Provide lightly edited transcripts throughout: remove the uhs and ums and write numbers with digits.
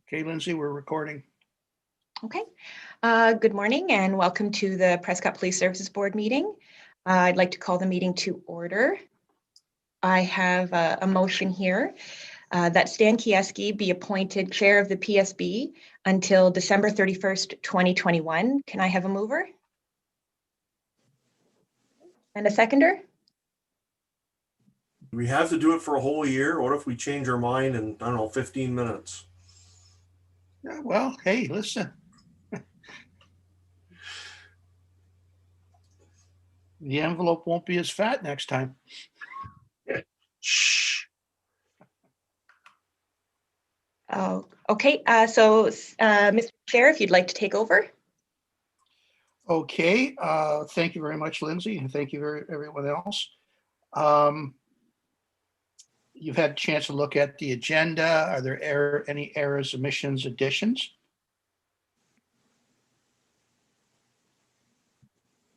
Okay, Lindsay, we're recording. Okay. Good morning and welcome to the Prescott Police Services Board meeting. I'd like to call the meeting to order. I have a motion here that Stan Kieski be appointed chair of the PSB until December 31st, 2021. Can I have a mover? And a seconder? We have to do it for a whole year. What if we change our mind in, I don't know, 15 minutes? Yeah, well, hey, listen. The envelope won't be as fat next time. Shh. Oh, okay. Mr. Chair, if you'd like to take over. Okay, thank you very much, Lindsay, and thank you everyone else. You've had a chance to look at the agenda. Are there any errors, omissions, additions?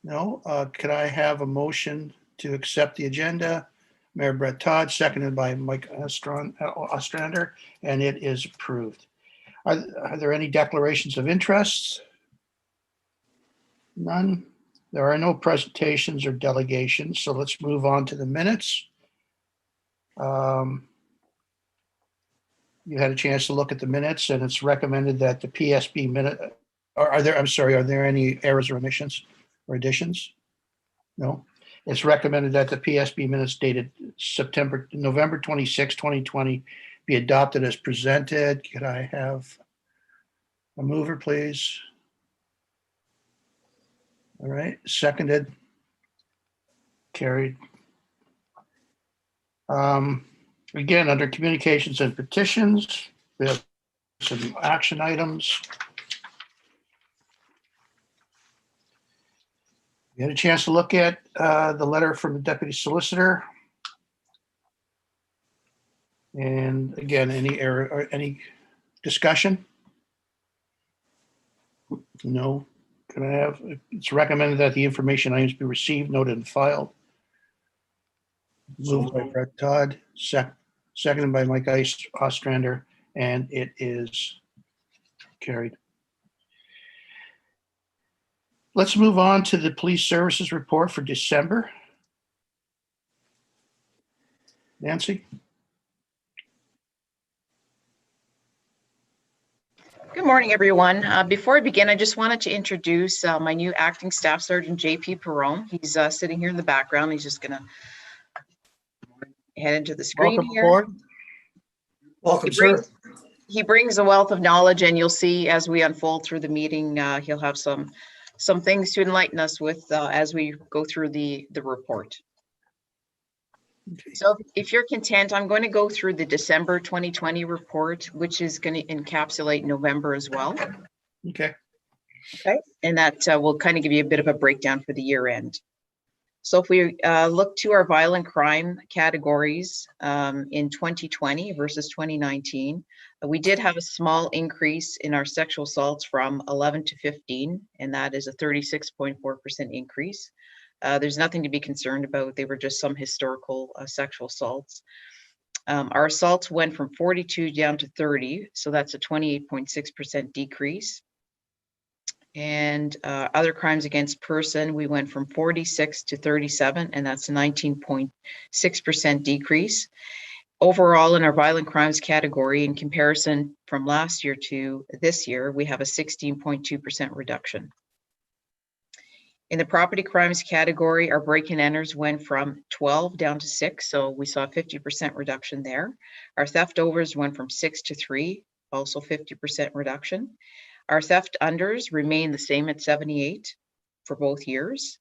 No. Could I have a motion to accept the agenda? Mayor Brett Todd, seconded by Mike Ostrander, and it is approved. Are there any declarations of interest? None. There are no presentations or delegations, so let's move on to the minutes. You had a chance to look at the minutes, and it's recommended that the PSB minute, are there any errors or omissions or additions? No. It's recommended that the PSB minutes dated November 26, 2020 be adopted as presented. Could I have a mover, please? All right, seconded. Carried. Again, under communications and petitions, we have some action items. You had a chance to look at the letter from the deputy solicitor. And again, any error or any discussion? No. Can I have, it's recommended that the information items be received, noted, and filed. Moved by Brett Todd, seconded by Mike Ostrander, and it is carried. Let's move on to the police services report for December. Nancy? Good morning, everyone. Before I begin, I just wanted to introduce my new acting staff sergeant, JP Perron. He's sitting here in the background. He's just going to head into the screen. Welcome here. aboard. Welcome, sir. He brings a wealth of knowledge, and you'll see as we unfold through the meeting, he'll have some things to enlighten us with as we go through the report. Okay. So if you're content, I'm going to go through the December 2020 report, which is going to encapsulate November as well. Okay. Okay, and that will kind of give you a bit of a breakdown for the year end. So if we look to our violent crime categories in 2020 versus 2019, we did have a small increase in our sexual assaults from 11 to 15, and that is a 36.4% increase. There's nothing to be concerned about. They were just some historical sexual assaults. Our assaults went from 42 down to 30, so that's a 28.6% decrease. And other crimes against person, we went from 46 to 37, and that's a 19.6% decrease. Overall, in our violent crimes category, in comparison from last year to this year, we have a 16.2% reduction. In the property crimes category, our break-in enters went from 12 down to 6, so we saw a 50% reduction there. Our theft overs went from 6 to 3, also 50% reduction. Our theft unders remain the same at 78 for both years.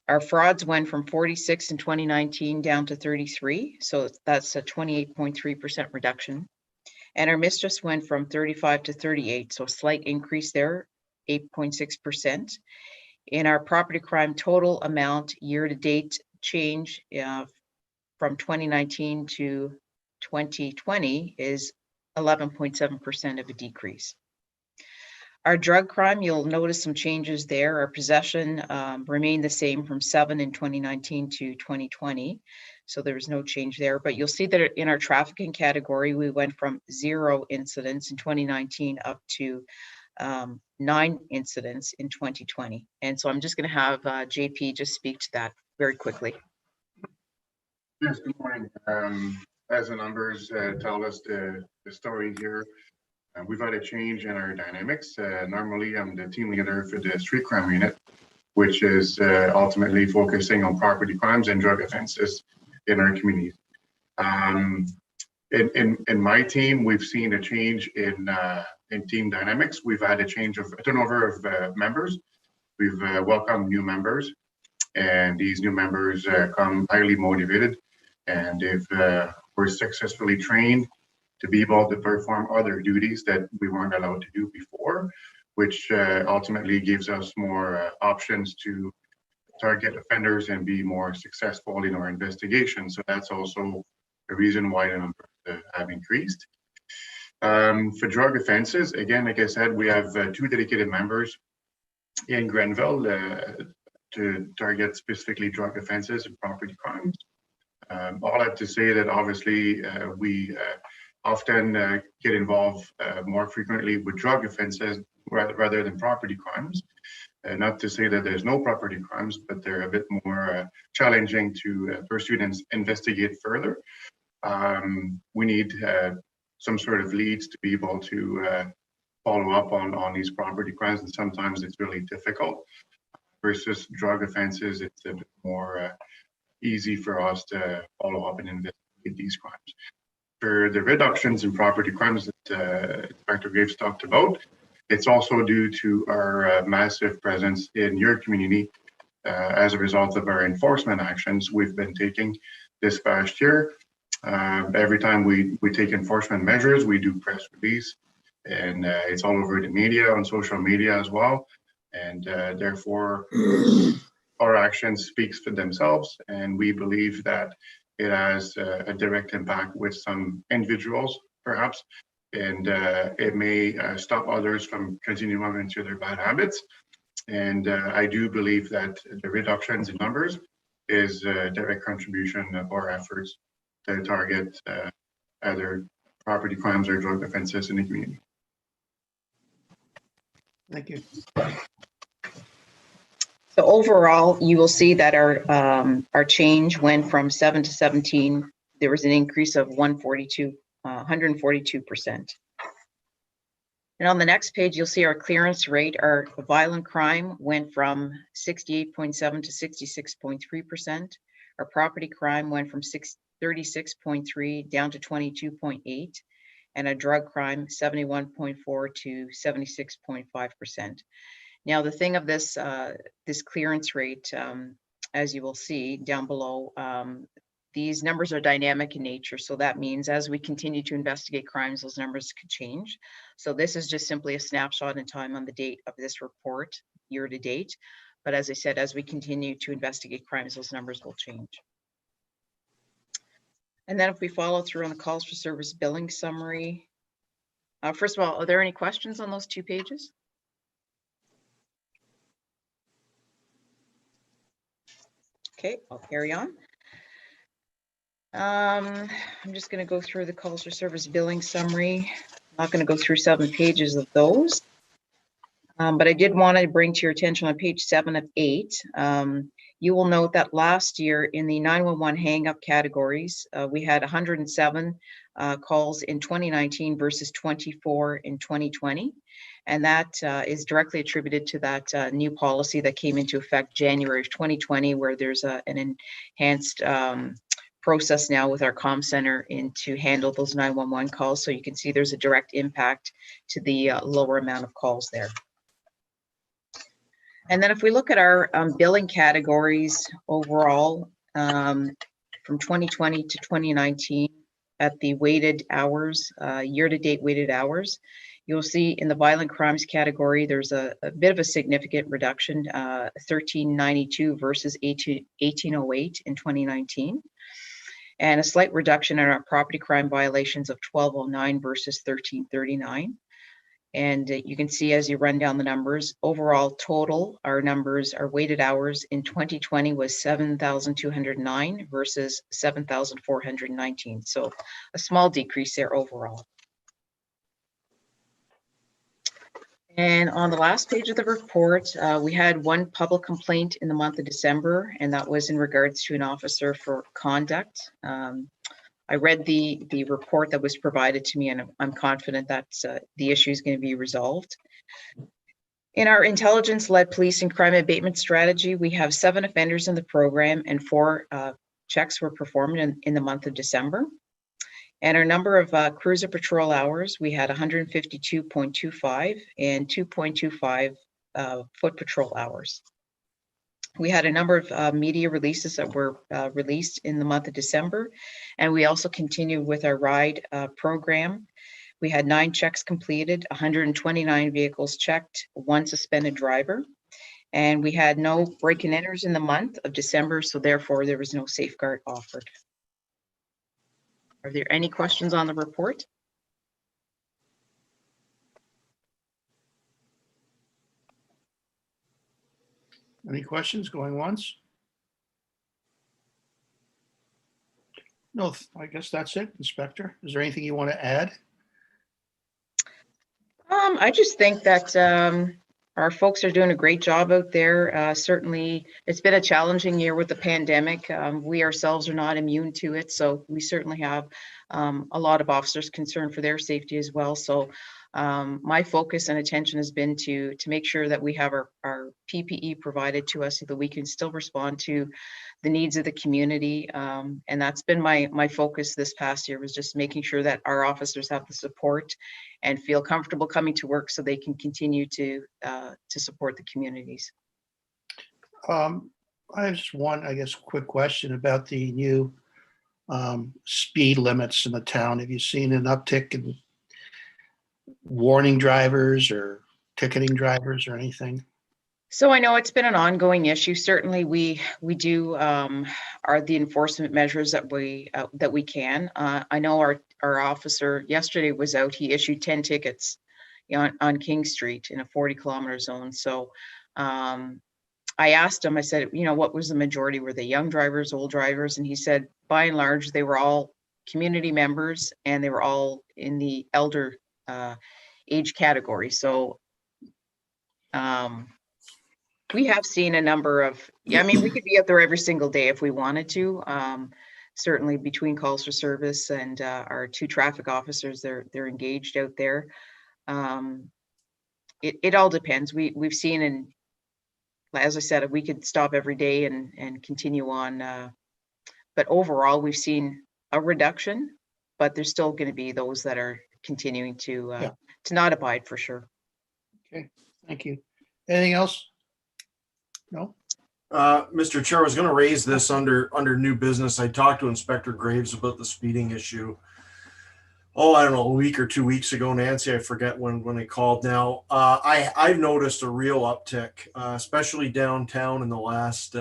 Our frauds went from 46 in 2019 down to 33, so that's a 28.3% reduction. And our mischiefs went from 35 to 38, so a slight increase there, 8.6%. In our property crime total amount, year-to-date change from 2019 to 2020 is 11.7% of a decrease. Our drug crime, you'll notice some changes there. Our possession remained the same from 7 in 2019 to 2020. So there was no change there, but you'll see that in our trafficking category, we went from 0 incidents in 2019 up to 9 incidents in 2020. And so I'm just going to have JP just speak to that very quickly. Yes, good morning. As the numbers tell us the story here, we've had a change in our dynamics. Normally, I'm the team leader for the street crime unit, which is ultimately focusing on property crimes and drug offenses in our community. In my team, we've seen a change in team dynamics. We've had a turnover of members. We've welcomed new members, and these new members come highly motivated, and we're successfully trained to be able to perform other duties that we weren't allowed to do before, which ultimately gives us more options to target offenders and be more successful in our investigation. So that's also the reason why the numbers have increased. For drug offenses, again, like I said, we have 2 dedicated members in Grenville to target specifically drug offenses and property crimes. All that to say that obviously we often get involved more frequently with drug offenses rather than property crimes. Not to say that there's no property crimes, but they're a bit more challenging to pursue and investigate further. We need some sort of leads to be able to follow up on these property crimes, and sometimes it's really difficult. Versus drug offenses, it's a bit more easy for us to follow up and investigate these crimes. For the reductions in property crimes that Inspector Graves talked about, it's also due to our massive presence in your community as a result of our enforcement actions we've been taking this past year. Every time we take enforcement measures, we do press release, and it's all over the media, on social media as well. And therefore, our actions speaks for themselves, and we believe that it has a direct impact with some individuals, perhaps, and it may stop others from continuing into their bad habits. And I do believe that the reductions in numbers is a direct contribution of our efforts to target either property crimes or drug offenses in the community. Thank you. So overall, you will see that our change went from 7 to 17. There was an increase of 142%. And on the next page, you'll see our clearance rate. Our violent crime went from 68.7 to 66.3%. Our property crime went from 36.3 down to 22.8, and a drug crime 71.4 to 76.5%. Now, the thing of this clearance rate, as you will see down below, these numbers are dynamic in nature. So that means as we continue to investigate crimes, those numbers could change. So this is just simply a snapshot in time on the date of this report, year to date. But as I said, as we continue to investigate crimes, those numbers will change. And then if we follow through on the calls for service billing summary, first of all, are there any questions on those 2 pages? Okay, I'll carry on. I'm just going to go through the calls for service billing summary. I'm not going to go through 7 pages of those, but I did want to bring to your attention on page 7 of 8. You will note that last year in the 911 hang-up categories, we had 107 calls in 2019 versus 24 in 2020. And that is directly attributed to that new policy that came into effect January of 2020, where there's an enhanced process now with our comm center to handle those 911 calls. So you can see there's a direct impact to the lower amount of calls there. And then if we look at our billing categories overall, from 2020 to 2019 at the weighted hours, year-to-date weighted hours, you'll see in the violent crimes category, there's a bit of a significant reduction, 1392 versus 1808 in 2019, and a slight reduction in our property crime violations of 1209 versus 1339. And you can see as you run down the numbers, overall total, our numbers, our weighted hours in 2020 was 7,209 versus 7,419. So a small decrease there overall. And on the last page of the report, we had one public complaint in the month of December, and that was in regards to an officer for conduct. I read the report that was provided to me, and I'm confident that the issue is going to be resolved. In our intelligence-led police and crime abatement strategy, we have 7 offenders in the program, and 4 checks were performed in the month of December. And our number of cruiser patrol hours, we had 152.25 and 2.25 foot patrol hours. We had a number of media releases that were released in the month of December, and we also continued with our ride program. We had 9 checks completed, 129 vehicles checked, 1 suspended driver, and we had no break and enters in the month of December, so therefore there was no safeguard offered. Are there any questions on the report? Any questions going once? No, I guess that's it, Inspector. Is there anything you want to add? I just think that our folks are doing a great job out there. Certainly, it's been a challenging year with the pandemic. We ourselves are not immune to it, so we certainly have a lot of officers concerned for their safety as well. So my focus and attention has been to make sure that we have our PPE provided to us so that we can still respond to the needs of the community. And that's been my focus this past year, was just making sure that our officers have the support and feel comfortable coming to work so they can continue to support the communities. I have just one, I guess, quick question about the new speed limits in the town. Have you seen an uptick in warning drivers or ticketing drivers or anything? So I know it's been an ongoing issue. Certainly, we do are the enforcement measures that we can. I know our officer yesterday was out. He issued 10 tickets on King Street in a 40-kilometer zone. So I asked him. I said, what was the majority? Were they young drivers, old drivers? And he said, by and large, they were all community members, and they were all in the elder age category. So we have seen a number of, we could be out there every single day if we wanted to. Certainly between calls for service and our 2 traffic officers, they're engaged out there. It all depends. We've seen, and as I said, we could stop every day and continue on. But overall, we've seen a reduction, but there's still going to be those that are continuing to not abide, for sure. Okay, thank you. Anything else? No? Mr. Chair, I was going to raise this under new business. I talked to Inspector Graves about the speeding issue. I don't know, a week or 2 weeks ago, Nancy, I forget when he called now. I've noticed a real uptick, especially downtown in the last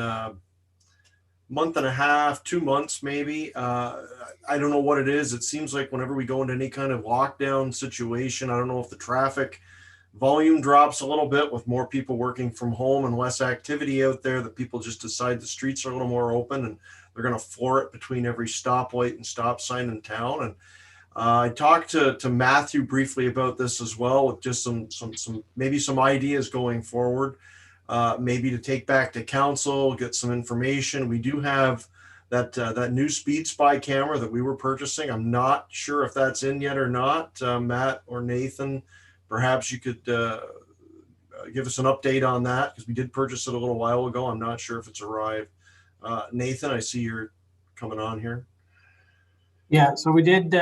month and a half, 2 months, maybe. I don't know what it is. It seems like whenever we go into any kind of lockdown situation, I don't know if the traffic volume drops a little bit with more people working from home and less activity out there, that people just decide the streets are a little more open and they're going to floor it between every stoplight and stop sign in town. And I talked to Matthew briefly about this as well, with just some maybe some ideas going forward, maybe to take back to council, get some information. We do have that new speed spy camera that we were purchasing. I'm not sure if that's in yet or not. Matt or Nathan, perhaps you could give us an update on that, because we did purchase it a little while ago. I'm not sure if it's arrived. Nathan, I see you're coming on here. Yeah, so we did,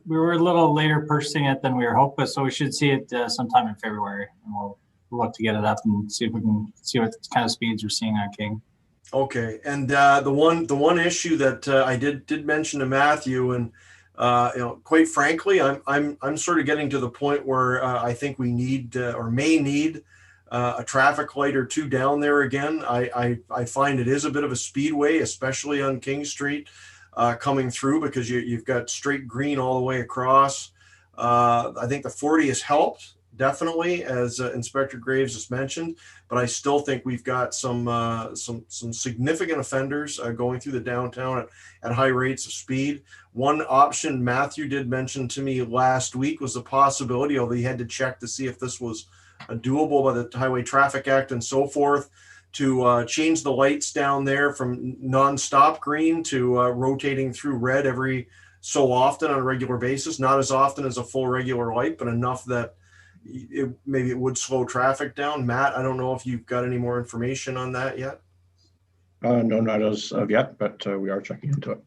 we were a little later purchasing it than we were hoping, so we should see it sometime in February, and we'll look to get it up and see if we can see what kind of speeds we're seeing on King. Okay, and the one issue that I did mention to Matthew, and quite frankly, I'm sort of getting to the point where I think we need or may need a traffic light or 2 down there again. I find it is a bit of a speedway, especially on King Street, coming through, because you've got straight green all the way across. I think the 40 has helped, definitely, as Inspector Graves just mentioned, but I still think we've got some significant offenders going through the downtown at high rates of speed. One option Matthew did mention to me last week was the possibility, although he had to check to see if this was doable by the Highway Traffic Act and so forth, to change the lights down there from non-stop green to rotating through red every so often on a regular basis, not as often as a full regular light, but enough that maybe it would slow traffic down. Matt, I don't know if you've got any more information on that yet. No, not as of yet, but we are checking into it.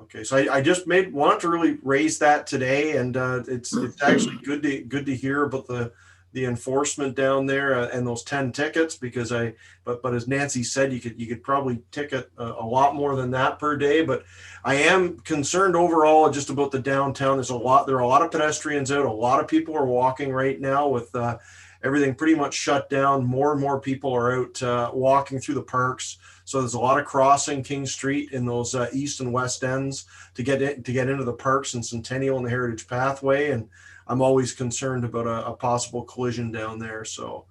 Okay, so I just wanted to really raise that today, and it's actually good to hear about the enforcement down there and those 10 tickets, because but as Nancy said, you could probably ticket a lot more than that per day. But I am concerned overall just about the downtown. There are a lot of pedestrians out. A lot of people are walking right now with everything pretty much shut down. More and more people are out walking through the parks. So there's a lot of crossing King Street in those east and west ends to get into the parks and Centennial and the Heritage Pathway. And I'm always concerned about a possible collision down there. So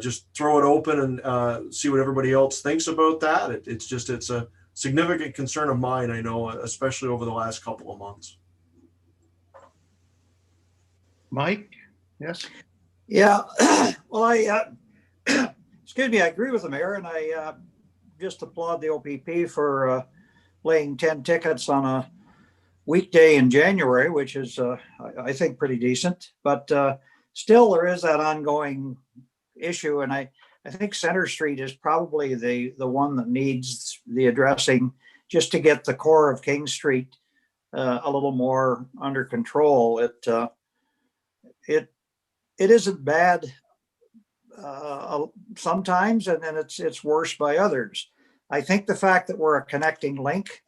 just throw it open and see what everybody else thinks about that. It's a significant concern of mine, I know, especially over the last couple of months. Mike? Yes? Yeah, well, excuse me, I agree with the mayor, and I just applaud the OPP for laying 10 tickets on a weekday in January, which is, I think, pretty decent. But still, there is that ongoing issue, and I think Center Street is probably the one that needs the addressing, just to get the core of King Street a little more under control. It isn't bad sometimes, and then it's worse by others. I think the fact that we're a connecting link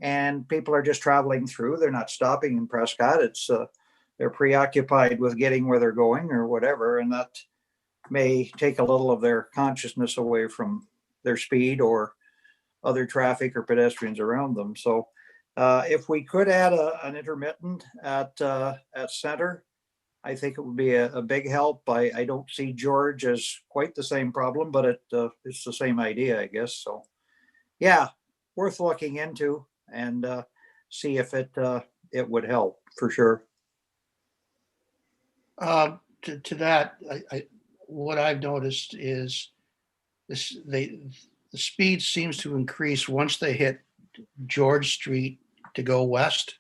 and people are just traveling through, they're not stopping in Prescott. They're preoccupied with getting where they're going or whatever, and that may take a little of their consciousness away from their speed or other traffic or pedestrians around them. So if we could add an intermittent at Center, I think it would be a big help. I don't see George as quite the same problem, but it's the same idea, I guess. So yeah, worth looking into and see if it would help for sure. To that, what I've noticed is the speed seems to increase once they hit George Street to go west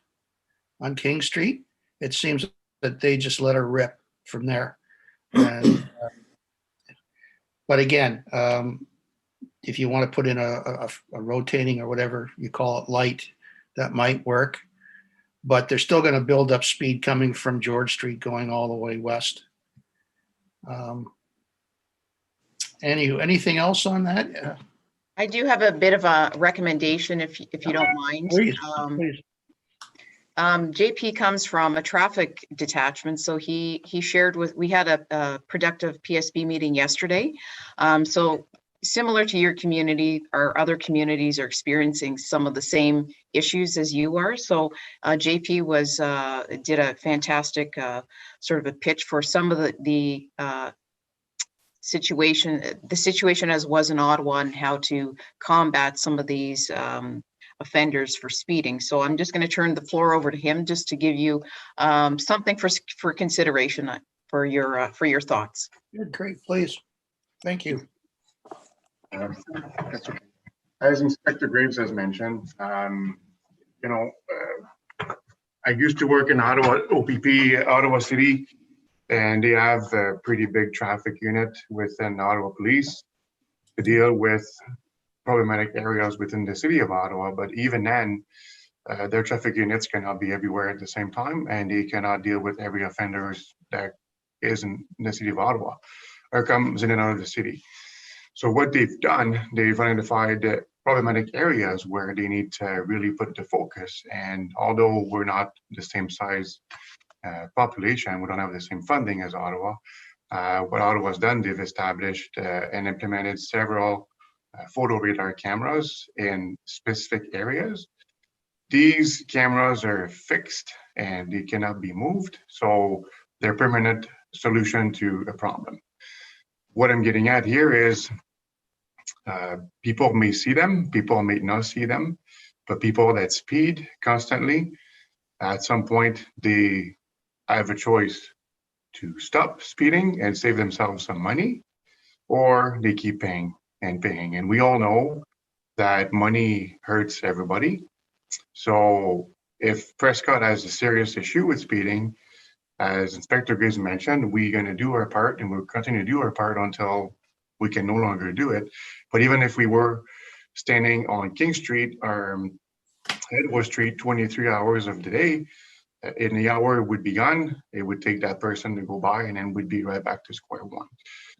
on King Street. It seems that they just let her rip from there. And, but again, if you want to put in a rotating or whatever you call it light, that might work. But they're still going to build up speed coming from George Street going all the way west. Anything else on that? I do have a bit of a recommendation, if you don't mind. Please, please. JP comes from a traffic detachment, so he shared we had a productive PSB meeting yesterday. So similar to your community, our other communities are experiencing some of the same issues as you are. So JP did a fantastic sort of a pitch for some of the situation as was in Ottawa and how to combat some of these offenders for speeding. So I'm just going to turn the floor over to him just to give you something for consideration for your thoughts. Good, great, please. Thank you. That's okay. As Inspector Graves has mentioned, I used to work in Ottawa, OPP, Ottawa City, and they have a pretty big traffic unit within Ottawa Police to deal with problematic areas within the city of Ottawa. But even then, their traffic units cannot be everywhere at the same time, and they cannot deal with every offender that is in the city of Ottawa or comes in and out of the city. So what they've done, they've identified problematic areas where they need to really put the focus. And although we're not the same size population, we don't have the same funding as Ottawa. What Ottawa's done, they've established and implemented several photo radar cameras in specific areas. These cameras are fixed and they cannot be moved. So their permanent solution to a problem. What I'm getting at here is people may see them, people may not see them, but people that speed constantly, at some point, they have a choice to stop speeding and save themselves some money, or they keep paying and paying. And we all know that money hurts everybody. So if Prescott has a serious issue with speeding, as Inspector Graves mentioned, we're going to do our part, and we'll continue to do our part until we can no longer do it. But even if we were standing on King Street or Edward Street 23 hours of the day, in the hour it would be gone, it would take that person to go by, and then we'd be right back to square one.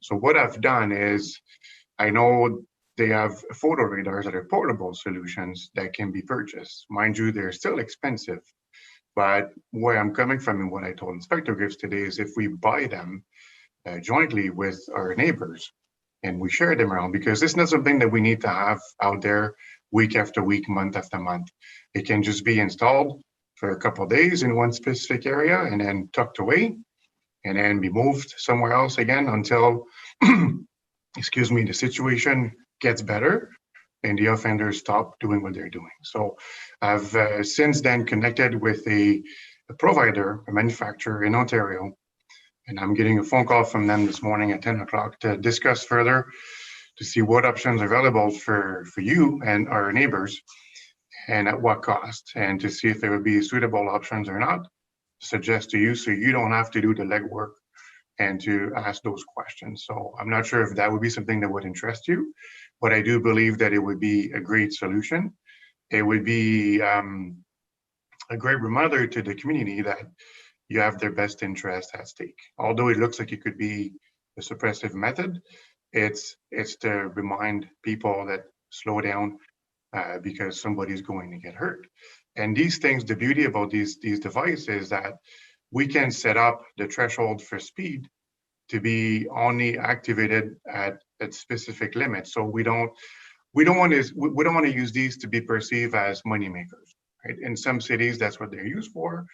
So what I've done is, I know they have photo radars that are portable solutions that can be purchased. Mind you, they're still expensive. But where I'm coming from and what I told Inspector Gibbs today is if we buy them jointly with our neighbors and we share them around, because it's not something that we need to have out there week after week, month after month. It can just be installed for a couple of days in one specific area and then tucked away and then be moved somewhere else again until, excuse me, the situation gets better and the offenders stop doing what they're doing. So I've since then connected with a provider, a manufacturer in Ontario, and I'm getting a phone call from them this morning at 10 o'clock to discuss further, to see what options are available for you and our neighbors and at what cost, and to see if there would be suitable options or not, suggest to you so you don't have to do the legwork and to ask those questions. So I'm not sure if that would be something that would interest you, but I do believe that it would be a great solution. It would be a great reminder to the community that you have their best interest at stake. Although it looks like it could be a suppressive method, it's to remind people that slow down because somebody's going to get hurt. And these things, the beauty about these devices is that we can set up the threshold for speed to be only activated at specific limits. So we don't want to use these to be perceived as money makers. Right? In some cities, that's what they're used for.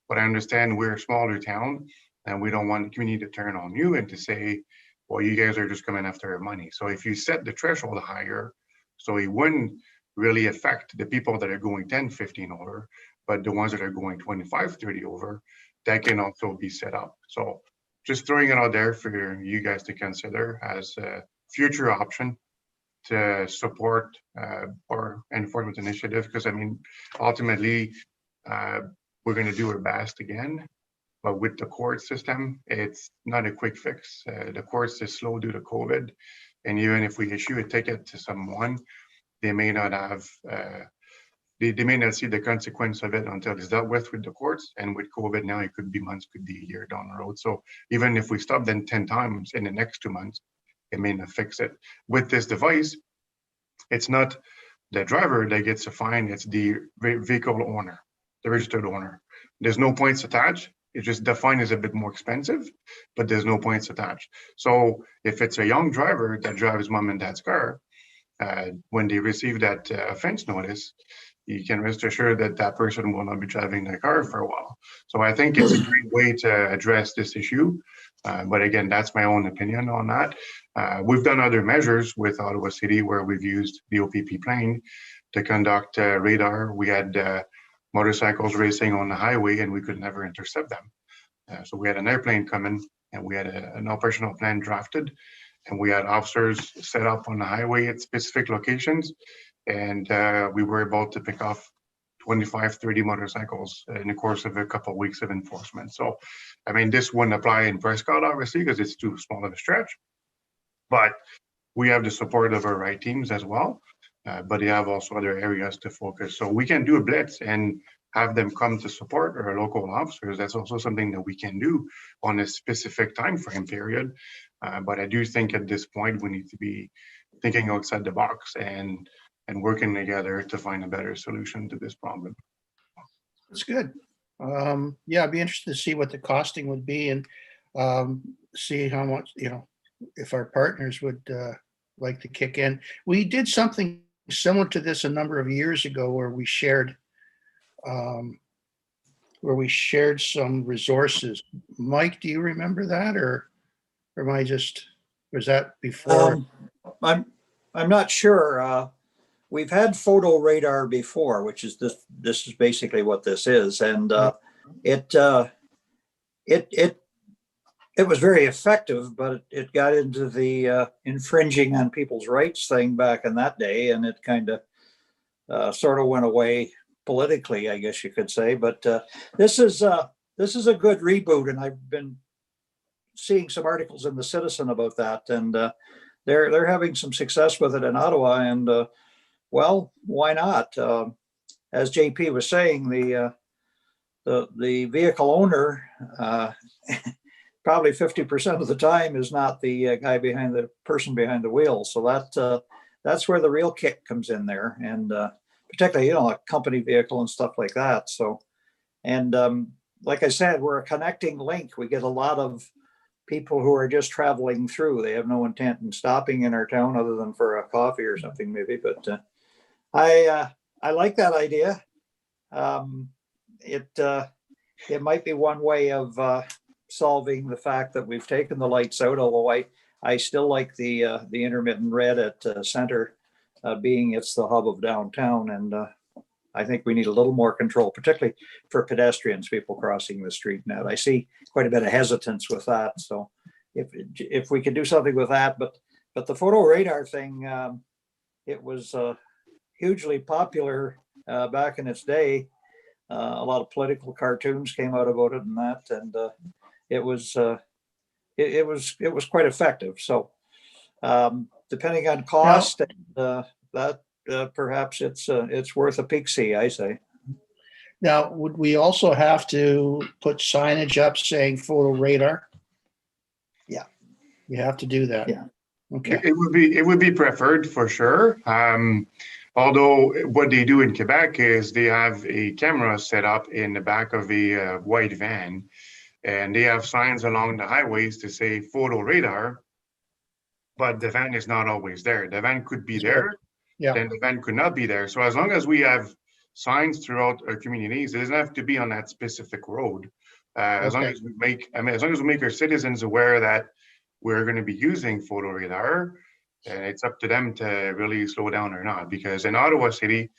But I understand we're a smaller town, and we don't want the community to turn on you and to say, well, you guys are just coming after our money. So if you set the threshold higher, so it wouldn't really affect the people that are going 10, 15 over, but the ones that are going 25, 30 over, that can also be set up. So just throwing it out there for you guys to consider as a future option to support our enforcement initiative. Because I mean, ultimately, we're going to do our best again, but with the court system, it's not a quick fix. The courts is slow due to COVID, and even if we issue a ticket to someone, they may not have, they may not see the consequence of it until it's dealt with the courts. And with COVID now, it could be months, could be a year down the road. So even if we stop them 10 times in the next 2 months, it may not fix it. With this device, it's not the driver that gets a fine, it's the vehicle owner, the registered owner. There's no points attached. It's just the fine is a bit more expensive, but there's no points attached. So if it's a young driver that drives mom and dad's car, when they receive that offense notice, you can rest assured that that person will not be driving their car for a while. So I think it's a great way to address this issue. But again, that's my own opinion on that. We've done other measures with Ottawa City where we've used the OPP plane to conduct radar. We had motorcycles racing on the highway and we could never intercept them. So we had an airplane coming and we had an operational plan drafted, and we had officers set up on the highway at specific locations, and we were able to pick off 25, 30 motorcycles in the course of a couple of weeks of enforcement. So, I mean, this wouldn't apply in Prescott, obviously, because it's too small of a stretch, but we have the support of our right teams as well, but they have also other areas to focus. So we can do a blitz and have them come to support our local officers. That's also something that we can do on a specific time frame period. But I do think at this point, we need to be thinking outside the box and working together to find a better solution to this problem. That's good. Yeah, I'd be interested to see what the costing would be and see how much, if our partners would like to kick in. We did something similar to this a number of years ago where we shared where we shared some resources. Mike, do you remember that, or am I just, was that before? I'm not sure. We've had photo radar before, which is this is basically what this is. And it was very effective, but it got into the infringing on people's rights thing back in that day. And it kind of sort of went away politically, I guess you could say. But this is a good reboot. And I've been seeing some articles in the Citizen about that. And they're having some success with it in Ottawa. And well, why not? As JP was saying, the vehicle owner probably 50% of the time is not the guy behind the person behind the wheel. So that's where the real kick comes in there, and particularly a company vehicle and stuff like that. So, and like I said, we're a connecting link. We get a lot of people who are just traveling through. They have no intent in stopping in our town other than for a coffee or something maybe. But I like that idea. It might be one way of solving the fact that we've taken the lights out, although I still like the intermittent red at center, being it's the hub of downtown. And I think we need a little more control, particularly for pedestrians, people crossing the street now. I see quite a bit of hesitance with that. So if we can do something with that, but the photo radar thing, it was hugely popular back in its day. A lot of political cartoons came out about it and that, and it was quite effective. So depending on cost, that perhaps it's worth a peek see, I say. Now, would we also have to put signage up saying photo radar? Yeah. You have to do that. Yeah. Okay. It would be preferred for sure. Although what they do in Quebec is they have a camera set up in the back of a white van, and they have signs along the highways to say photo radar, but the van is not always there. The van could be there, then the van could not be there. So as long as we have signs throughout our communities, it doesn't have to be on that specific road. As long as we make our citizens aware that we're going to be using photo radar, and it's up to them to really slow down or not. Because in Ottawa City,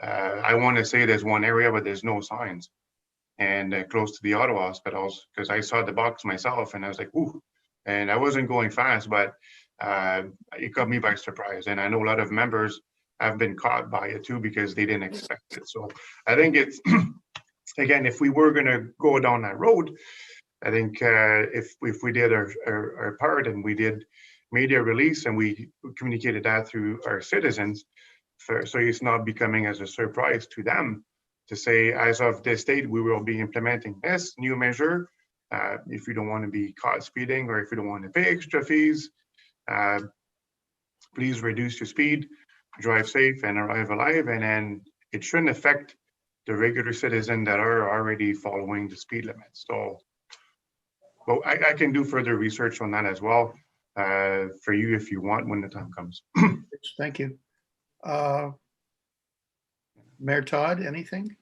I want to say there's one area, but there's no signs. And close to the Ottawa hospitals, because I saw the box myself and I was like, ooh, and I wasn't going fast, but it caught me by surprise. And I know a lot of members have been caught by it too, because they didn't expect it. So I think it's, again, if we were going to go down that road, I think if we did our part and we did media release and we communicated that through our citizens, so it's not becoming as a surprise to them to say, as of this date, we will be implementing this new measure. If you don't want to be caught speeding, or if you don't want to pay extra fees, please reduce your speed, drive safe, and arrive alive. And then it shouldn't affect the regular citizen that are already following the speed limits. So, well, I can do further research on that as well for you if you want when the time comes. Thank you. Mayor Todd, anything?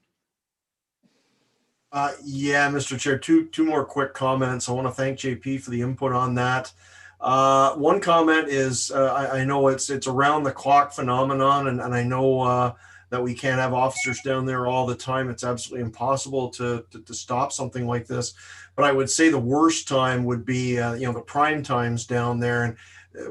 Yeah, Mr. Chair, two more quick comments. I want to thank JP for the input on that. One comment is I know it's around the clock phenomenon, and I know that we can't have officers down there all the time. It's absolutely impossible to stop something like this. But I would say the worst time would be the prime times down there. And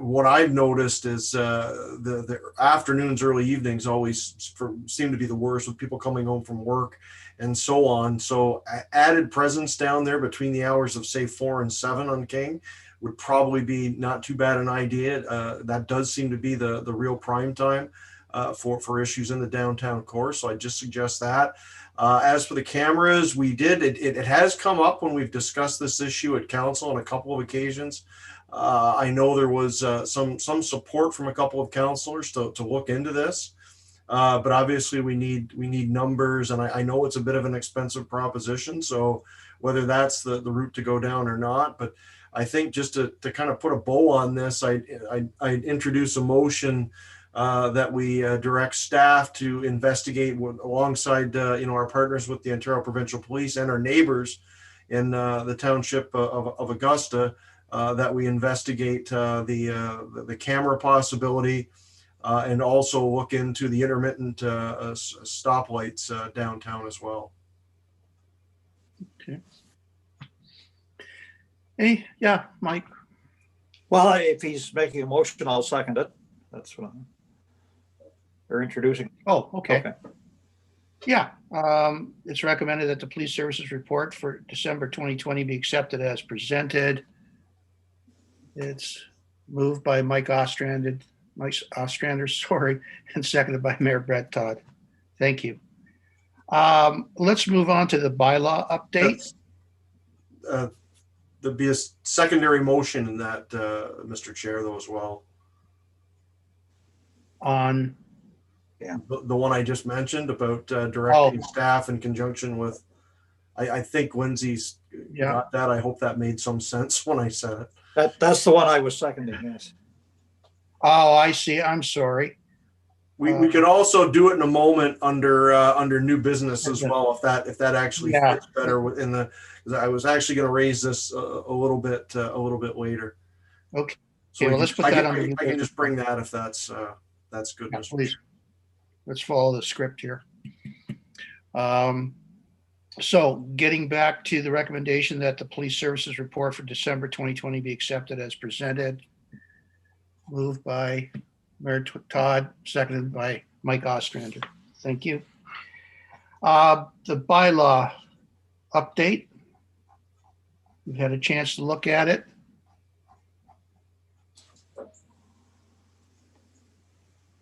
what I've noticed is the afternoons, early evenings always seem to be the worst, with people coming home from work and so on. So added presence down there between the hours of, say, 4 and 7 on King would probably be not too bad an idea. That does seem to be the real prime time for issues in the downtown core. So I just suggest that. As for the cameras, it has come up when we've discussed this issue at council on a couple of occasions. I know there was some support from a couple of councillors to look into this. But obviously we need numbers, and I know it's a bit of an expensive proposition. So whether that's the route to go down or not, but I think just to kind of put a bow on this, I'd introduce a motion that we direct staff to investigate alongside our partners with the Ontario Provincial Police and our neighbors in the township of Augusta, that we investigate the camera possibility, and also look into the intermittent stoplights downtown as well. Hey, yeah, Mike. Well, if he's making a motion, I'll second it. That's what I'm. They're introducing. Oh, okay. Okay. Yeah, it's recommended that the police services report for December 2020 be accepted as presented. It's moved by Mike Ostrander, sorry, and seconded by Mayor Brett Todd. Thank you. Let's move on to the bylaw update. There'd be a secondary motion in that, Mr. Chair, though, as well. On, The one I just mentioned about directing staff in conjunction with, I think Lindsay's got that. I hope that made some sense when I said it. That's the one I was seconding, yes. oh, I see. I'm sorry. We could also do it in a moment under new business as well, if that actually fits better within the. Because I was actually going to raise this a little bit later. Okay. So well, let's put that under. I can just bring that if that's good. Yeah, please. Let's follow the script here. So getting back to the recommendation that the police services report for December 2020 be accepted as presented. Moved by Mayor Todd, seconded by Mike Ostrander. Thank you. The bylaw update. We've had a chance to look at it.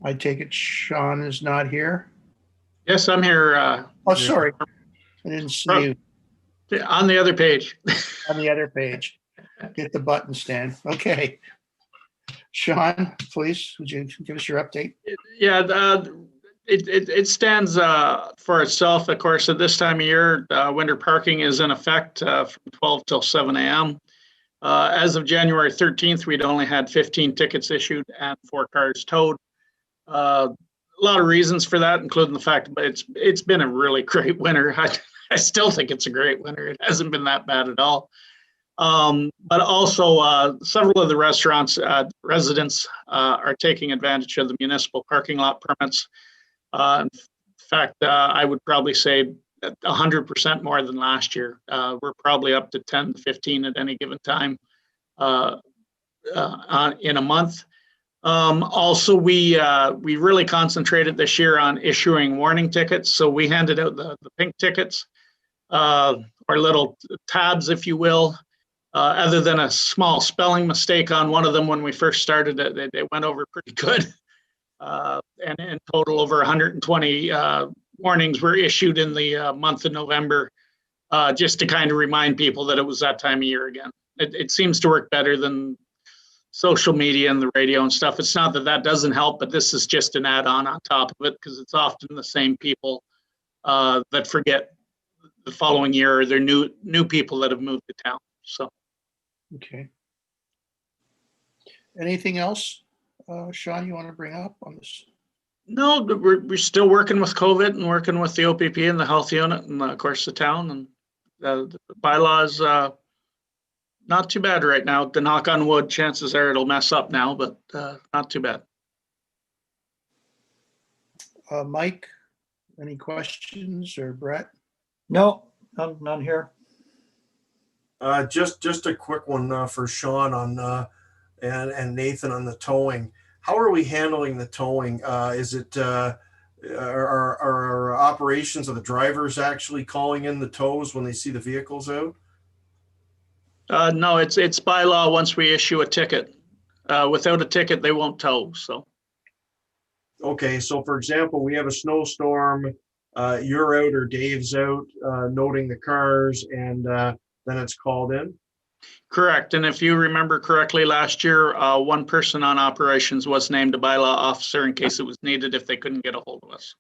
I take it Sean is not here. Yes, I'm here. Oh, sorry. I didn't see you On the other page. on the other page. Hit the button, Stan. Okay. Sean, please, would you give us your update? Yeah, it stands for itself. Of course, at this time of year, winter parking is in effect from 12 till 7 a.m. As of January 13th, we'd only had 15 tickets issued and 4 cars towed. A lot of reasons for that, including the fact that it's been a really great winter. I still think it's a great winter. It hasn't been that bad at all. But also several of the restaurants residents are taking advantage of the municipal parking lot permits. In fact, I would probably say 100% more than last year. We're probably up to 10 to 15 at any given time in a month. Also, we really concentrated this year on issuing warning tickets. So we handed out the pink tickets, or little tabs, if you will. Other than a small spelling mistake on one of them when we first started it, they went over pretty good. And in total, over 120 warnings were issued in the month of November, just to kind of remind people that it was that time of year again. It seems to work better than social media and the radio and stuff. It's not that doesn't help, but this is just an add-on on top of it, because it's often the same people that forget the following year, or they're new people that have moved to town. So. Okay. Anything else, Sean, you want to bring up on this? No, we're still working with COVID and working with the OPP and the health unit and of course the town, and the bylaws not too bad right now. To knock on wood, chances are it'll mess up now, but not too bad. Mike, any questions, or Brett? No, none here. Just a quick one for Sean on and Nathan on the towing. How are we handling the towing? Is it are operations of the drivers actually calling in the tows when they see the vehicles out? No, it's by law. Once we issue a ticket, without a ticket, they won't tow. So. Okay, so for example, we have a snowstorm. You're out or Dave's out, noting the cars, and then it's called in? Correct. And if you remember correctly, last year, one person on operations was named a bylaw officer in case it was needed if they couldn't get a hold of us.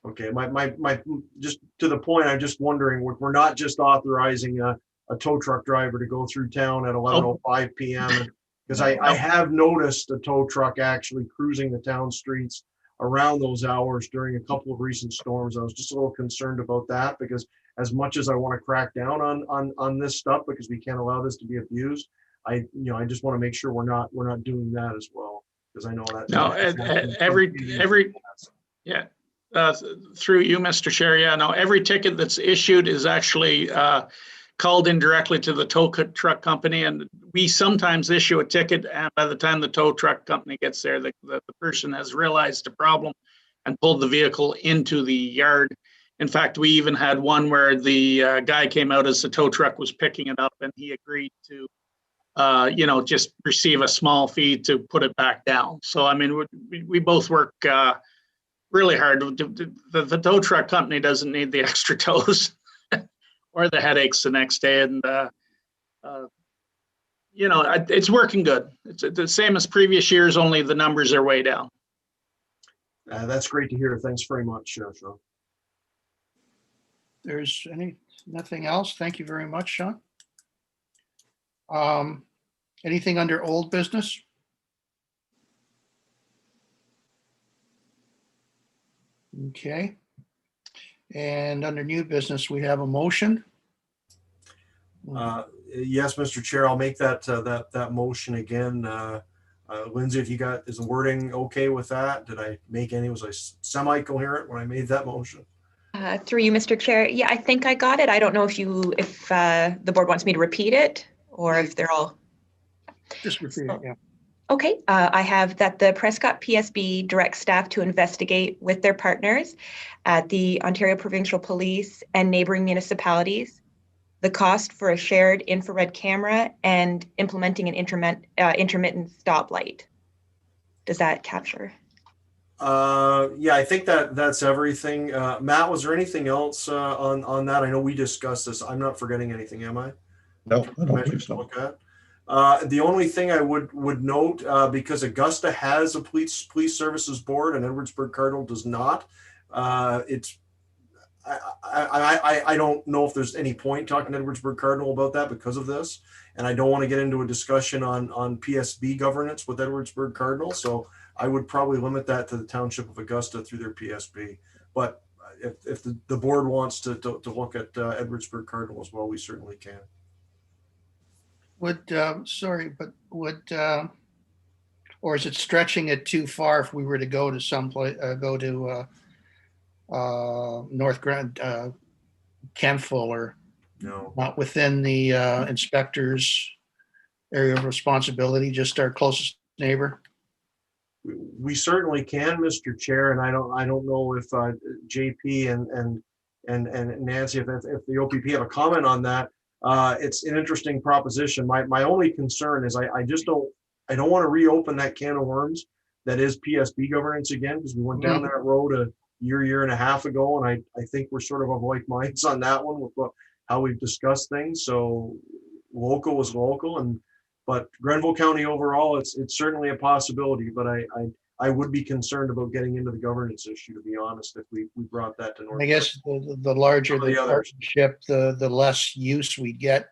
Okay, my just to the point, I'm just wondering, we're not just authorizing a tow truck driver to go through town at 11:05 p.m. Because I have noticed a tow truck actually cruising the town streets around those hours during a couple of recent storms. I was just a little concerned about that because as much as I want to crack down on this stuff because we can't allow this to be abused, I just want to make sure we're not doing that as well, because I know that. No, yeah, through you, Mr. Chair. Yeah, no, every ticket that's issued is actually called in directly to the tow truck company, and we sometimes issue a ticket, and by the time the tow truck company gets there, the person has realized the problem and pulled the vehicle into the yard. In fact, we even had one where the guy came out as the tow truck was picking it up, and he agreed to just receive a small fee to put it back down. So, I mean, we both work really hard. The tow truck company doesn't need the extra tows or the headaches the next day. And, it's working good. It's the same as previous years, only the numbers are way down. That's great to hear. Thanks very much, Sheriff Sean. There's nothing else. Thank you very much, Sean. Anything under old business? Okay. And under new business, we have a motion. Yes, Mr. Chair, I'll make that motion again. Lindsay, is the wording okay with that? Did I make was I semi-coherent when I made that motion? Through you, Mr. Chair. Yeah, I think I got it. I don't know if the board wants me to repeat it or if they're all. Just repeat it, yeah. Okay, I have that the Prescott PSB directs staff to investigate with their partners at the Ontario Provincial Police and neighboring municipalities the cost for a shared infrared camera and implementing an intermittent stoplight. Does that capture? Yeah, I think that's everything. Matt, was there anything else on that? I know we discussed this. I'm not forgetting anything, am I? No, I don't believe so. Look at. The only thing I would note, because Augusta has a police services board and Edwardsburg Cardinal does not, I don't know if there's any point talking to Edwardsburg Cardinal about that because of this, and I don't want to get into a discussion on PSB governance with Edwardsburg Cardinal, so I would probably limit that to the Township of Augusta through their PSB. But if the board wants to look at Edwardsburg Cardinal as well, we certainly can. Or is it stretching it too far if we were to go to someplace, North Grand, Kentville, or No, not within the inspector's area of responsibility, just our closest neighbor? we certainly can, Mr. Chair, and I don't know if JP and Nancy, if the OPP have a comment on that. It's an interesting proposition. My only concern is I don't want to reopen that can of worms that is PSB governance again, because we went down that road a year and a half ago, and I think we're sort of like minds on that one with how we've discussed things. So local is local, but Grenville County overall, it's certainly a possibility, but I would be concerned about getting into the governance issue, to be honest, if we brought that to North. I guess the larger the partnership, the less use we get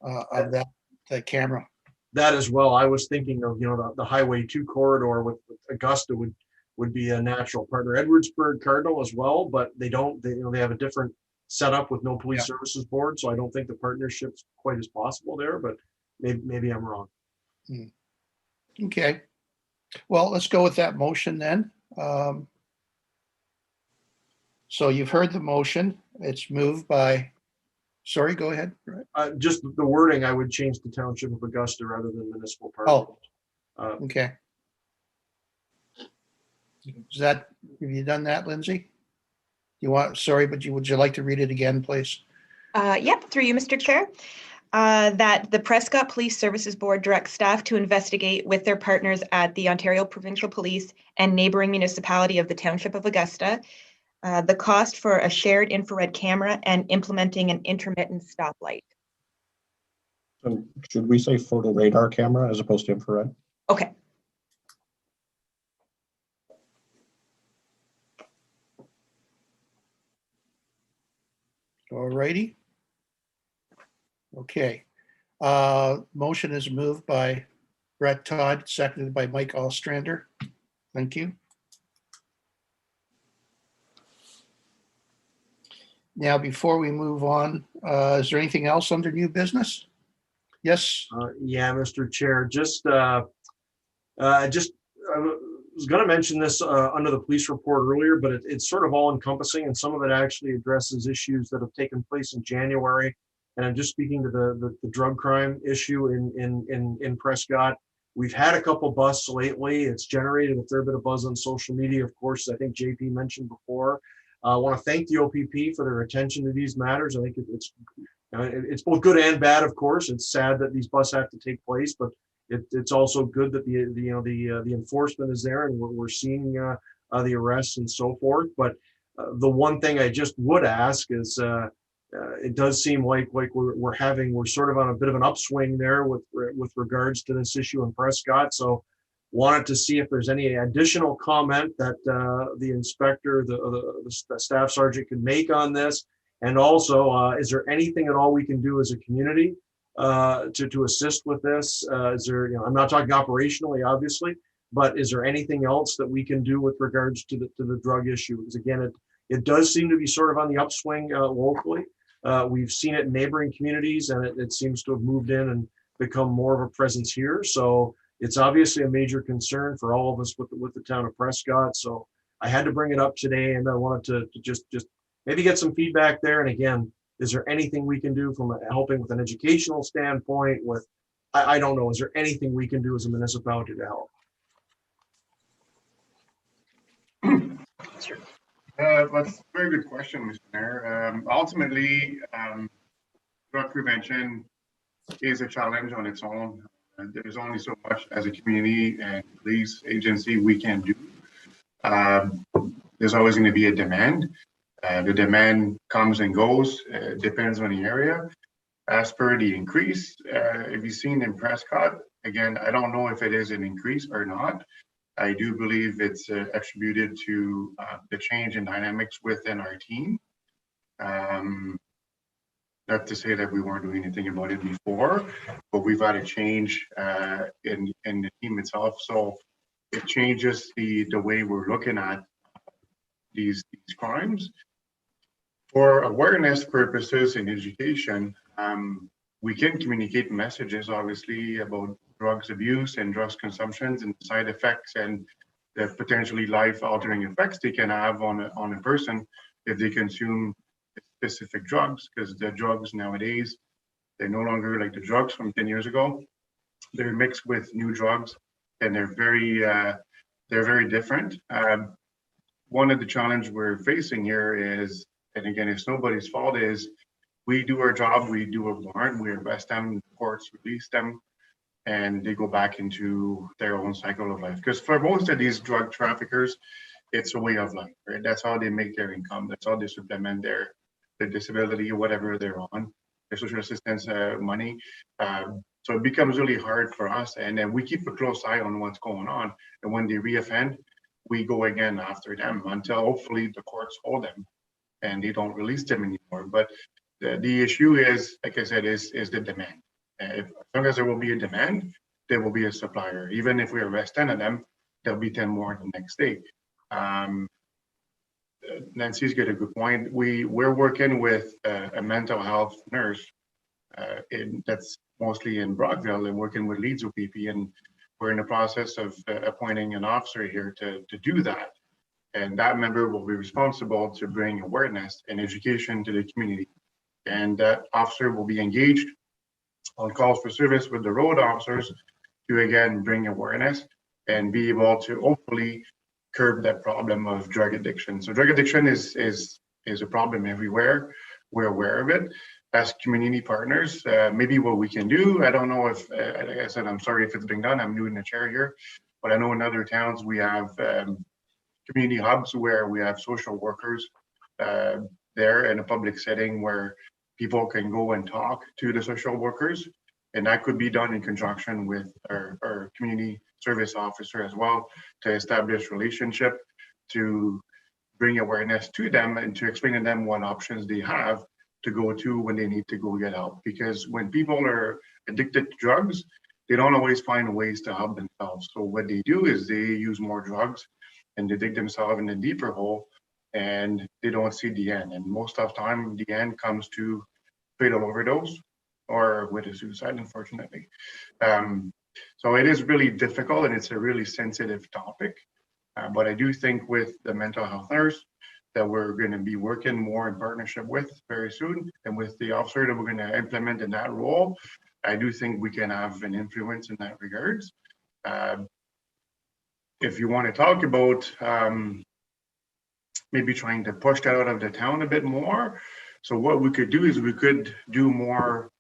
of that camera. That as well. I was thinking of, the Highway 2 corridor with Augusta would be a natural partner. Edwardsburg Cardinal as well, but they have a different setup with no police services board, so I don't think the partnership's quite as possible there, but maybe I'm wrong. Okay. Well, let's go with that motion then. So you've heard the motion. It's moved by, sorry, go ahead. Just the wording, I would change to Township of Augusta rather than municipal partner. Okay. Have you done that, Lindsay? Would you like to read it again, please? Yep, through you, Mr. Chair. That the Prescott Police Services Board directs staff to investigate with their partners at the Ontario Provincial Police and neighboring municipality of the Township of Augusta the cost for a shared infrared camera and implementing an intermittent stoplight. So should we say photo radar camera as opposed to infrared? Okay. All righty. Okay. Motion is moved by Brett Todd, seconded by Mike Ostrander. Thank you. Now, before we move on, is there anything else under new business? Yes, Yeah, Mr. Chair, I was going to mention this under the police report earlier, but it's sort of all encompassing, and some of it actually addresses issues that have taken place in January. And I'm just speaking to the drug crime issue in Prescott. We've had a couple busts lately. It's generated a fair bit of buzz on social media. Of course, I think JP mentioned before. I want to thank the OPP for their attention to these matters. I think it's both good and bad. Of course, it's sad that these busts have to take place, but it's also good that the enforcement is there, and we're seeing the arrests and so forth. But the one thing I just would ask is, it does seem like we're sort of on a bit of an upswing there with regards to this issue in Prescott. So wanted to see if there's any additional comment that the inspector, the staff sergeant can make on this. And also, is there anything at all we can do as a community to assist with this? Is there, I'm not talking operationally, obviously, but is there anything else that we can do with regards to the drug issue? Because again, it does seem to be sort of on the upswing locally. We've seen it in neighboring communities, and it seems to have moved in and become more of a presence here. So it's obviously a major concern for all of us with the town of Prescott. So I had to bring it up today, and I wanted to just maybe get some feedback there. And again, is there anything we can do from helping with an educational standpoint? I don't know, is there anything we can do as a municipality to help? That's a very good question, Mr. Mayor. Ultimately, drug prevention is a challenge on its own. There's only so much as a community and police agency we can do. There's always going to be a demand. The demand comes and goes, depends on the area. As per the increase, if you've seen in Prescott, again, I don't know if it is an increase or not. I do believe it's attributed to the change in dynamics within our team. Not to say that we weren't doing anything about it before, but we've had a change in the team itself. So it changes the way we're looking at these crimes. For awareness purposes and education, we can communicate messages, obviously, about drugs abuse and drugs consumptions and side effects and the potentially life-altering effects they can have on a person if they consume specific drugs, because the drugs nowadays, they're no longer like the drugs from 10 years ago. They're mixed with new drugs, and they're very different. One of the challenges we're facing here is, and again, it's nobody's fault, is we do our job, we do a warrant, we arrest them, the courts release them, and they go back into their own cycle of life. Because for most of these drug traffickers, it's a way of life, right? That's how they make their income. That's how they supplement their disability or whatever they're on, their social assistance money. So it becomes really hard for us. And then we keep a close eye on what's going on. And when they reoffend, we go again after them until hopefully the courts hold them and they don't release them anymore. But the issue is, like I said, is the demand. As long as there will be a demand, there will be a supplier. Even if we arrest 10 of them, there'll be 10 more the next day. Nancy's got a good point. We're working with a mental health nurse that's mostly in Brockville and working with Leeds OPP, and we're in the process of appointing an officer here to do that. And that member will be responsible to bring awareness and education to the community. And that officer will be engaged on calls for service with the road officers to again bring awareness and be able to hopefully curb that problem of drug addiction. So drug addiction is a problem everywhere. We're aware of it. As community partners, maybe what we can do, I don't know if, like I said, I'm sorry if it's been done, I'm new in the chair here, but I know in other towns we have community hubs where we have social workers there in a public setting where people can go and talk to the social workers. And that could be done in conjunction with our community service officer as well, to establish relationship, to bring awareness to them and to explain to them what options they have to go to when they need to go get help. Because when people are addicted to drugs, they don't always find ways to help themselves. So what they do is they use more drugs and they dig themselves in a deeper hole and they don't see the end. And most of the time, the end comes to fatal overdose or with a suicide, unfortunately. So it is really difficult and it's a really sensitive topic. But I do think with the mental health nurse that we're going to be working more in partnership with very soon, and with the officer that we're going to implement in that role, I do think we can have an influence in that regards. If you want to talk about maybe trying to push that out of the town a bit more, so what we could do is we could do more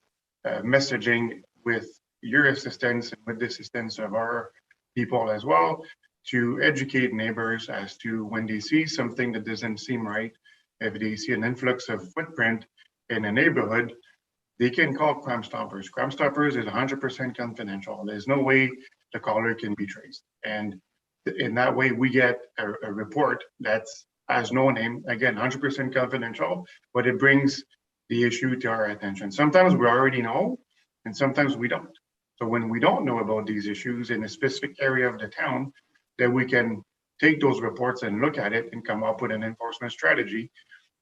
messaging with your assistance and with the assistance of our people as well, to educate neighbors as to when they see something that doesn't seem right, if they see an influx of footprint in a neighborhood, they can call Crime Stoppers. Crime Stoppers is 100% confidential. There's no way the caller can be traced. And in that way, we get a report that's has no name, again, 100% confidential, but it brings the issue to our attention. Sometimes we already know, and sometimes we don't. So when we don't know about these issues in a specific area of the town, then we can take those reports and look at it and come up with an enforcement strategy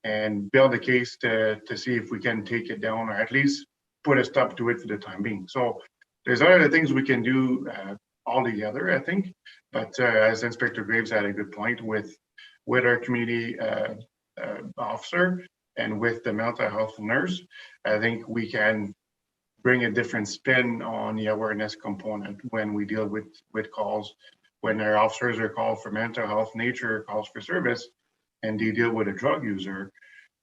and build a case to see if we can take it down or at least put a stop to it for the time being. So there's other things we can do all together, I think. But as Inspector Graves had a good point with our community officer and with the mental health nurse, I think we can bring a different spin on the awareness component when we deal with calls, when our officers are called for mental health, nature calls for service, and they deal with a drug user,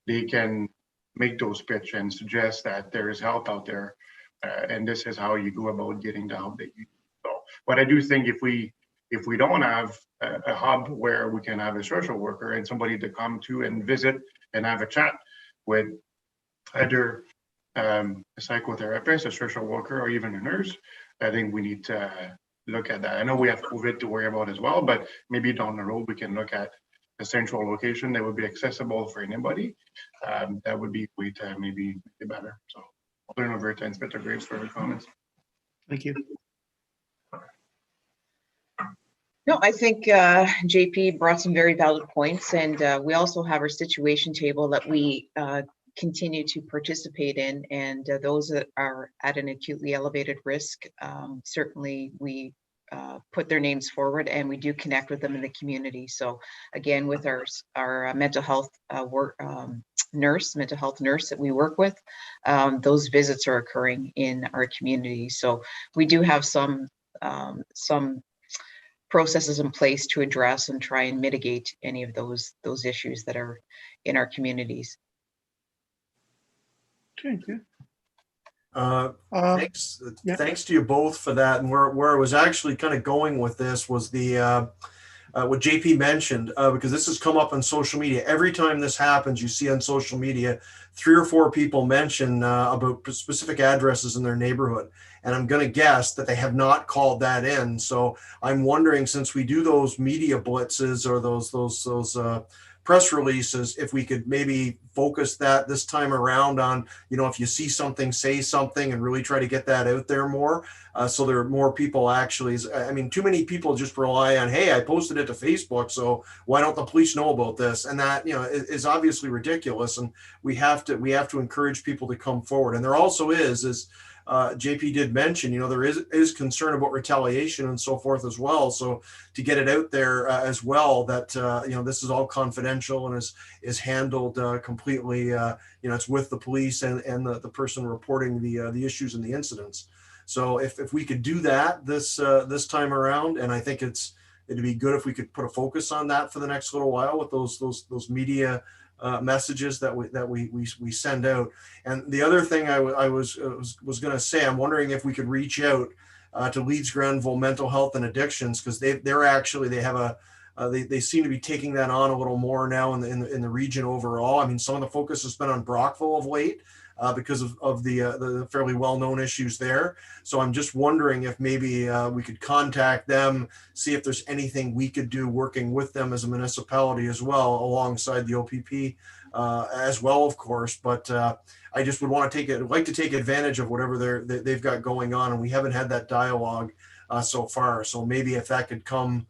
they can make those pitch and suggest that there is help out there, and this is how you go about getting the help that you need. So, but I do think if we don't have a hub where we can have a social worker and somebody to come to and visit and have a chat with either a psychotherapist, a social worker, or even a nurse, I think we need to look at that. I know we have COVID to worry about as well, but maybe down the road we can look at a central location that would be accessible for anybody. That would be a way to maybe make it better. So I'll turn over to Inspector Graves for her comments. Thank you. No, I think JP brought some very valid points, and we also have our situation table that we continue to participate in, and those that are at an acutely elevated risk, certainly we put their names forward and we do connect with them in the community. So again, with our mental health mental health nurse that we work with, those visits are occurring in our community. So we do have some processes in place to address and try and mitigate any of those issues that are in our communities. Okay, good. Thanks, yeah. thanks to you both for that. And where I was actually kind of going with this was the what JP mentioned, because this has come up on social media. Every time this happens, you see on social media 3 or 4 people mention about specific addresses in their neighborhood. And I'm going to guess that they have not called that in. So I'm wondering, since we do those media blitzes or those press releases, if we could maybe focus that this time around on, if you see something, say something, and really try to get that out there more. So there are more people actually. I mean, too many people just rely on, hey, I posted it to Facebook, so why don't the police know about this? And that, is obviously ridiculous. And we have to encourage people to come forward. And there also is JP did mention, there is concern about retaliation and so forth as well. So to get it out there as well, that, this is all confidential and is handled completely, it's with the police and the person reporting the issues and the incidents. So if we could do that this time around, and I think it'd be good if we could put a focus on that for the next little while with those media messages that we send out. And the other thing I was going to say, I'm wondering if we could reach out to Leeds Grenville Mental Health and Addictions, because they seem to be taking that on a little more now in the region overall. I mean, some of the focus has been on Brockville of late, because of the fairly well-known issues there. So I'm just wondering if maybe we could contact them, see if there's anything we could do working with them as a municipality as well, alongside the OPP as well, of course. But I just would want to like to take advantage of whatever they've got going on, and we haven't had that dialogue so far. So maybe if that could come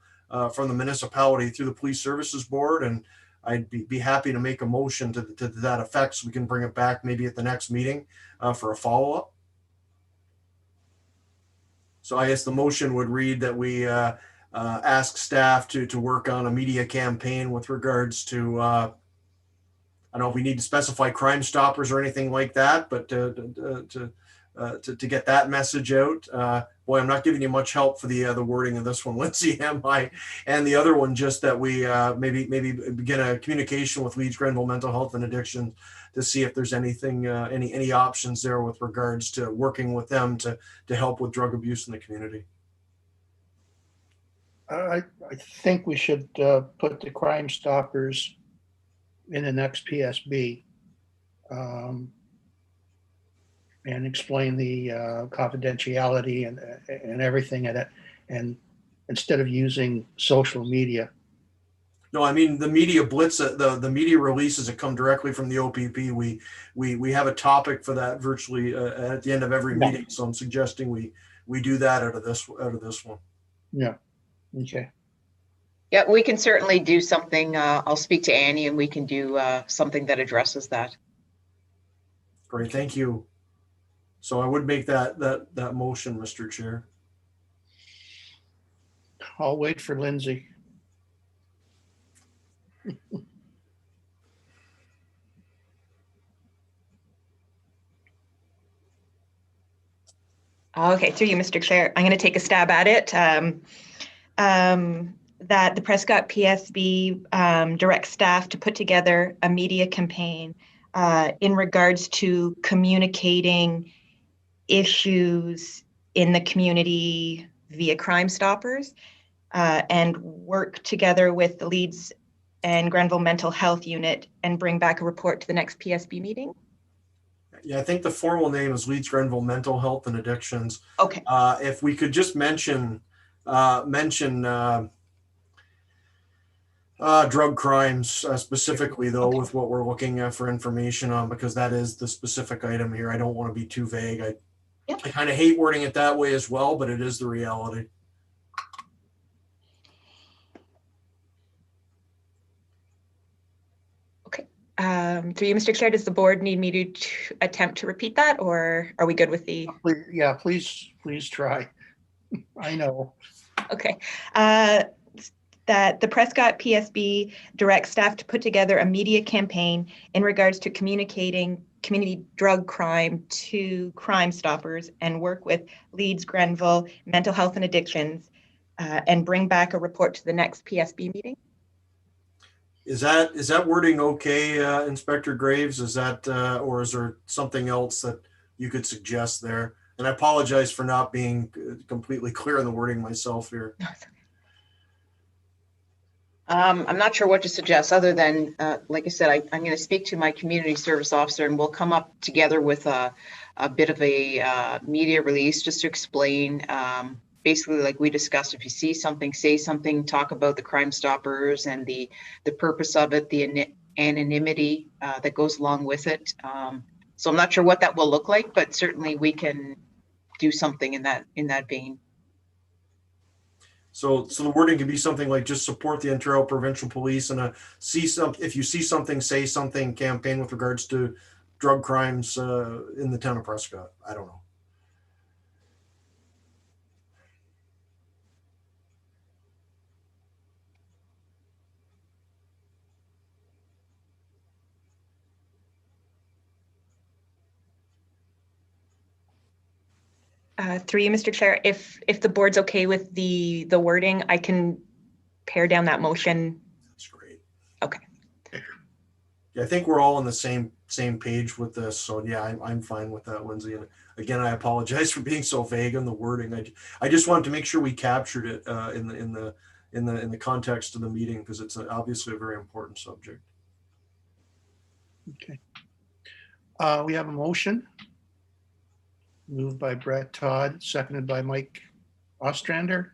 from the municipality through the Police Services Board, and I'd be happy to make a motion to that effect, so we can bring it back maybe at the next meeting for a follow-up. So I guess the motion would read that we ask staff to work on a media campaign with regards to, I don't know if we need to specify Crime Stoppers or anything like that, but to get that message out. Boy, I'm not giving you much help for the wording of this one, Lindsay, am I? And the other one, just that we maybe begin a communication with Leeds Grenville Mental Health and Addiction to see if there's anything, any options there with regards to working with them to help with drug abuse in the community. I think we should put the Crime Stoppers in the next PSB. And explain the confidentiality and everything in it, and instead of using social media. No, I mean the media blitz, the media releases that come directly from the OPP. We have a topic for that virtually at the end of every meeting. So I'm suggesting we do that out of this one. Yeah. Okay. Yeah, we can certainly do something. I'll speak to Annie and we can do something that addresses that. Great, thank you. So I would make that motion, Mr. Chair. I'll wait for Lindsay. Okay, through you, Mr. Chair, I'm going to take a stab at it. That the Prescott PSB directs staff to put together a media campaign in regards to communicating issues in the community via Crime Stoppers, and work together with the Leeds and Grenville Mental Health Unit and bring back a report to the next PSB meeting. Yeah, I think the formal name is Leeds Grenville Mental Health and Addictions. Okay. If we could just mention drug crimes specifically, though, Okay. with what we're looking for information on, because that is the specific item here. I don't want to be too vague. I kind of hate wording it that way as well, but it is the reality. Okay. Through you, Mr. Chair, does the board need me to attempt to repeat that, or are we good with the? Yeah, please try. I know. Okay. That the Prescott PSB directs staff to put together a media campaign in regards to communicating community drug crime to Crime Stoppers and work with Leeds Grenville Mental Health and Addictions and bring back a report to the next PSB meeting. Is that wording okay, Inspector Graves? Is that or is there something else that you could suggest there? And I apologize for not being completely clear on the wording myself here. I'm not sure what to suggest other than, like I said, I'm going to speak to my community service officer and we'll come up together with a bit of a media release just to explain, basically like we discussed, if you see something, say something, talk about the Crime Stoppers and the purpose of it, the anonymity that goes along with it. So I'm not sure what that will look like, but certainly we can do something in that vein. So the wording could be something like just support the Ontario Provincial Police and if you see something, say something campaign with regards to drug crimes in the town of Prescott. I don't know. Through you, Mr. Chair, if the board's okay with the wording, I can pare down that motion. That's great. Okay. Yeah, I think we're all on the same page with this. So yeah, I'm fine with that, Lindsay. And again, I apologize for being so vague on the wording. I just wanted to make sure we captured it in the context of the meeting, because it's obviously a very important subject. Okay. We have a motion. Moved by Brett Todd, seconded by Mike Ostrander.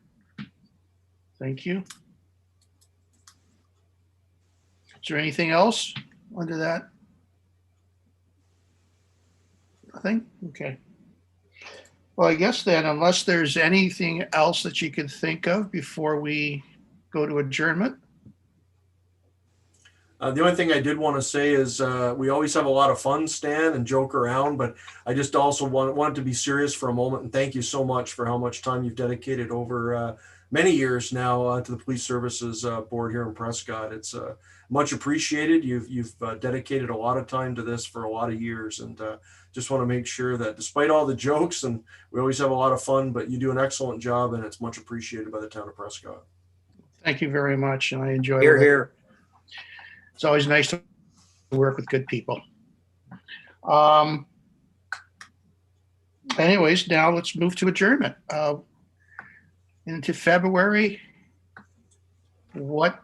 Thank you. Is there anything else under that? Nothing? Okay. Well, I guess then, unless there's anything else that you can think of before we go to adjournment. The only thing I did want to say is we always have a lot of fun, Stan, and joke around, but I just also wanted to be serious for a moment and thank you so much for how much time you've dedicated over many years now to the Police Services Board here in Prescott. It's much appreciated. You've dedicated a lot of time to this for a lot of years, and just want to make sure that despite all the jokes, and we always have a lot of fun, but you do an excellent job, and it's much appreciated by the town of Prescott. Thank you very much, and I enjoy Here, it. here. It's always nice to work with good people. Anyways, now let's move to adjournment. Into February. What,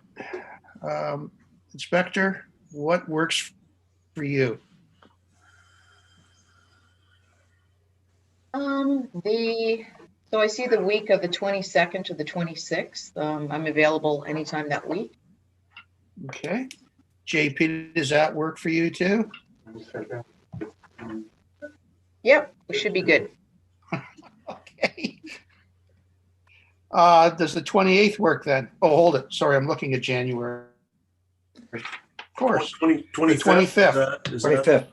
Inspector, what works for you? So I see the week of the 22nd to the 26th. I'm available anytime that week. Okay. JP, does that work for you too? Yep, we should be good. Okay. Does the 28th work then? Oh, hold it. Sorry, I'm looking at January. Of course. 25th. Is that-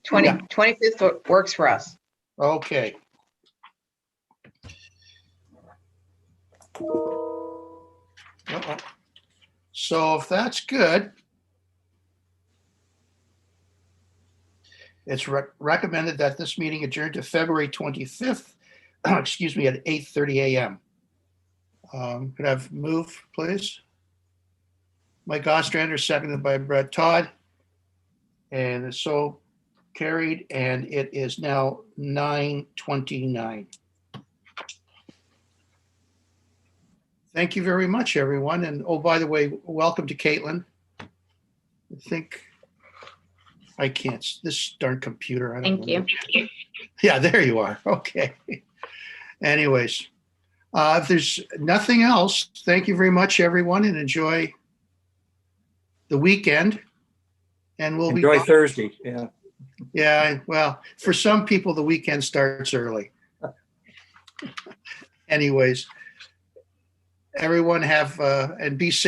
25th. 25th works for us. Okay. Uh-oh. So if that's good, it's recommended that this meeting adjourn to February 25th, excuse me, at 8:30 a.m. Could I have move, please? Mike Ostrander, seconded by Brett Todd. And it's so carried, and it is now 9:29. Thank you very much, everyone. And oh, by the way, welcome to Caitlin. I think I can't, this darn computer. I don't Thank know. you. Yeah, there you are. Okay. Anyways, if there's nothing else, thank you very much, everyone, and enjoy the weekend. And we'll Enjoy be Thursday. Yeah. Yeah, well, for some people, the weekend starts early. Anyways, everyone have and be safe.